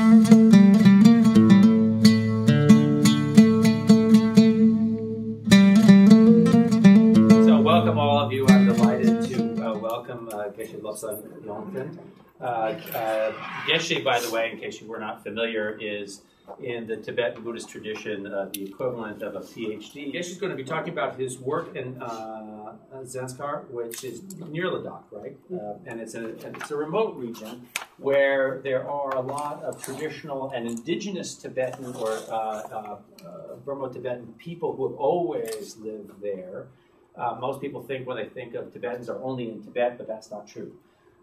Welcome all of you. I'm delighted to welcome Geshe Lobang Yonten. Geshe, by the way, in case you were not familiar, is in the Tibetan Buddhist tradition the equivalent of a PhD. Geshe is going to be talking about his work in Zanskar, which is near Ladakh, right? And it's a remote region where there are a lot of traditional and indigenous Tibetan or Burmo-Tibetan people who have always lived there. Most people think when they think of Tibetans are only in Tibet, but that's not true.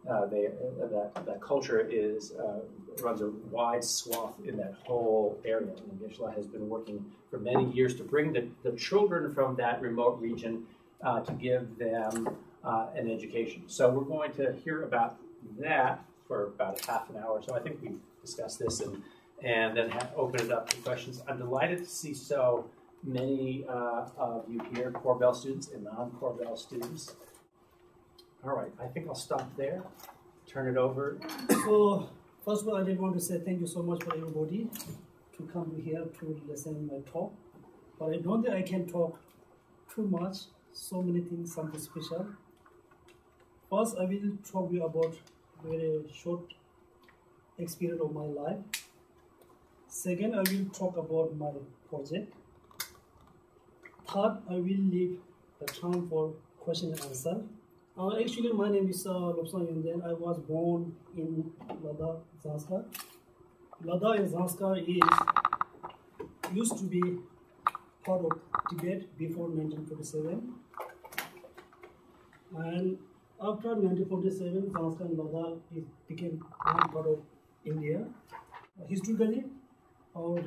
That culture runs a wide swath in that whole area. And Geshe-La has been working for many years to bring the children from that remote region to give them an education. So we're going to hear about that for about a half an hour. So I think we discuss this and then open it up to questions. I'm delighted to see so many of you here, Korbel students and non-Korbel students. All right, I think I'll stop there, turn it over. So, first of all, I did want to say thank you so much for everybody to come here to listen my talk. But I don't think I can talk too much, so many things, something special. First, I will talk to you about very short experience of my life. Second, I will talk about my project. Third, I will leave the time for question and answer. Actually, my name is Lobsang Yonten. I was born in Ladakh, Zanskar. Ladakh and Zanskar used to be part of Tibet before 1947. And after 1947, Zanskar and Ladakh became one part of India. Historically or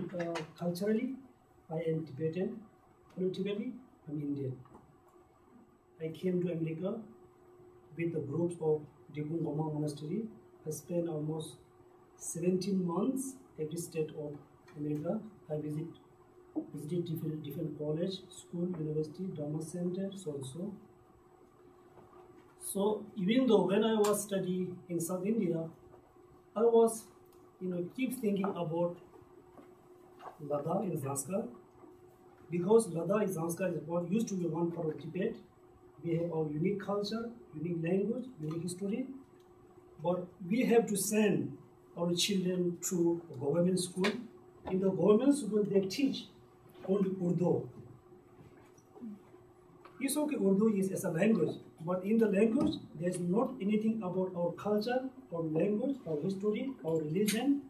culturally, I am Tibetan. Politically, I'm Indian. I came to America with the groups of Dibung Goma Monastery. I spent almost 17 months every state of America. I visited different college, school, university, Dharma center, so and so. So even though when I was studying in South India, I was, keep thinking about Ladakh and Zanskar. Because Ladakh and Zanskar used to be one part of Tibet. We have our unique culture, unique language, unique history. But we have to send our children to a government school. In the government school, they teach only Urdu. It's okay, Urdu is as a language. But in the language, there's not anything about our culture, our language, our history, our religion.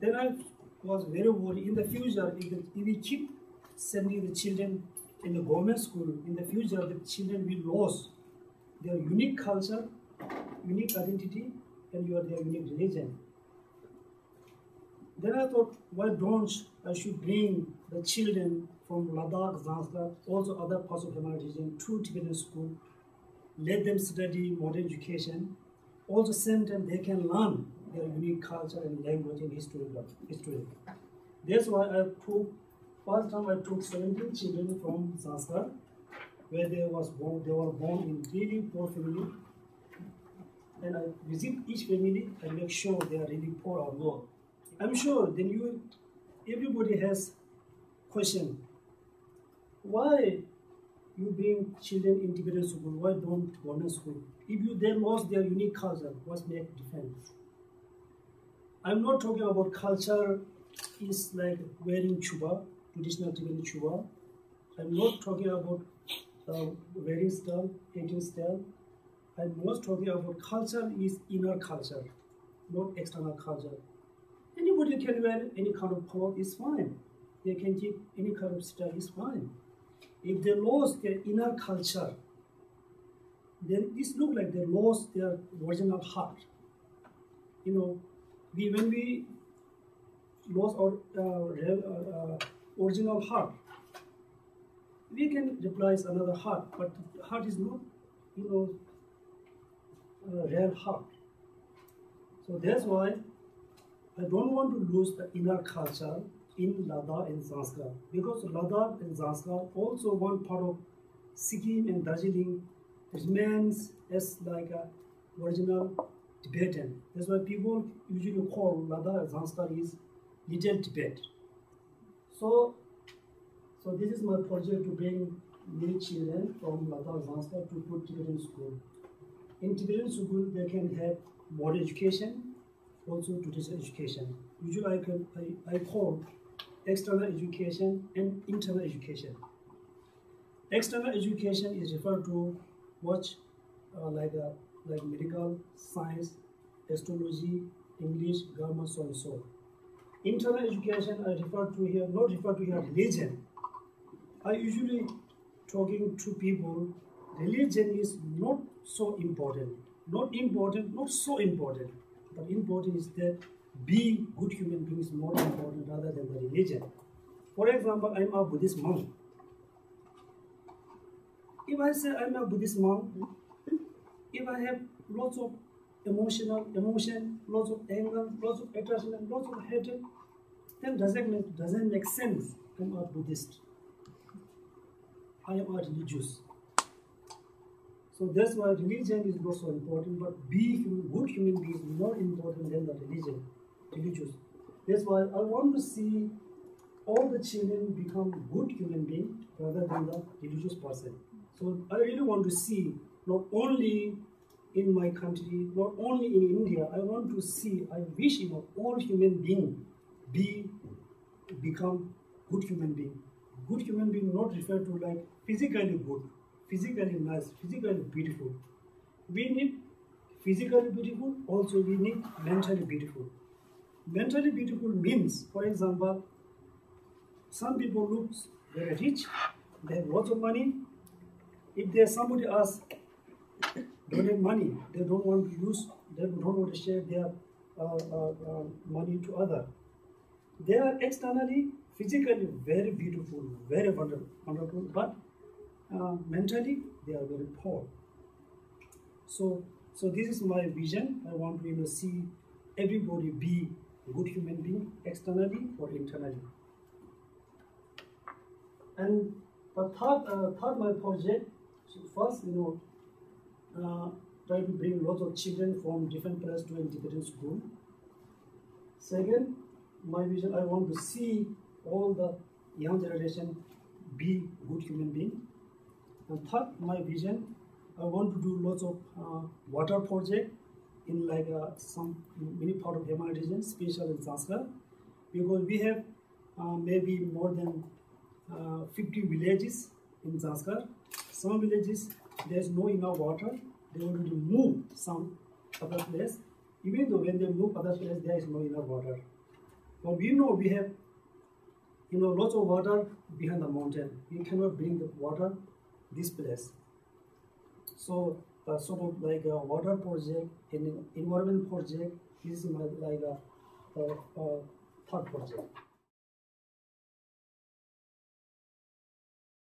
Then I was very worried in the future, if we keep sending the children in the government school, in the future the children will lose their unique culture, unique identity, and their unique religion. Then I thought, why don't I should bring the children from Ladakh, Zanskar, also other parts of Himalayan region to Tibetan school, let them study modern education, also same time they can learn their unique culture and language and history. That's why first time I took 17 children from Zanskar, where they were born in really poor family. And I visit each family and make sure they are really poor or not. I'm sure then everybody has question. Why you bring children in Tibetan school? Why don't government school? If they lost their unique culture, what's make difference? I'm not talking about culture is like wearing chuba, traditional Tibetan chuba. I'm not talking about wearing style, eating style. I'm most talking about culture is inner culture, not external culture. Anybody can wear any kind of cloth, is fine. They can keep any kind of style, is fine. If they lost their inner culture, then it looks like they lost their original heart. When we lost our original heart, we can replace another heart, but heart is not, real heart. So that's why I don't want to lose the inner culture in Ladakh and Zanskar, because Ladakh and Zanskar also one part of Sikkim and Darjeeling remains as like a original Tibetan. That's why people usually call Ladakh Zanskar is Little Tibet. So this is my project to bring many children from Ladakh Zanskar to Tibetan school. In Tibetan school, they can have modern education, also traditional education. Usually I call external education and internal education. External education is referred to like medical, science, astrology, English, grammar, so and so. Internal education I refer to here, not refer to here religion. I usually talking to people, religion is not so important. Not important, not so important. But important is that be good human being is more important rather than the religion. For example, I'm a Buddhist monk. If I say I'm a Buddhist monk, if I have lots of emotion, lots of anger, lots of attachment, lots of hatred, then doesn't make sense. I'm a Buddhist. I am a religious. So that's why religion is not so important, but be good human being is more important than the religious. That's why I want to see all the children become good human beings rather than the religious person. So I really want to see not only in my country, not only in India, I want to see, I wish all human beings become good human being. Good human being not referred to like physically good, physically nice, physically beautiful. We need physically beautiful, also we need mentally beautiful. Mentally beautiful means, for example, some people look very rich, they have lots of money. If there's somebody else don't have money, they don't want to use, they don't want to share their money to others. They are externally, physically very beautiful, very wonderful, but mentally they are very poor. So this is my vision. I want to see everybody be a good human being, externally or internally. And the third my project. So first, try to bring lots of children from different places to a Tibetan school. Second, my vision, I want to see all the young generation be good human being. And third, my vision, I want to do lots of water project in like some many part of Himalayan region, especially in Zanskar, because we have maybe more than 50 villages in Zanskar. Some villages there's no enough water. They already move some other place. Even though when they move other place there is no enough water. But we know we have lots of water behind the mountain. We cannot bring the water this place. So sort of like a water project and an environment project is my like a third project.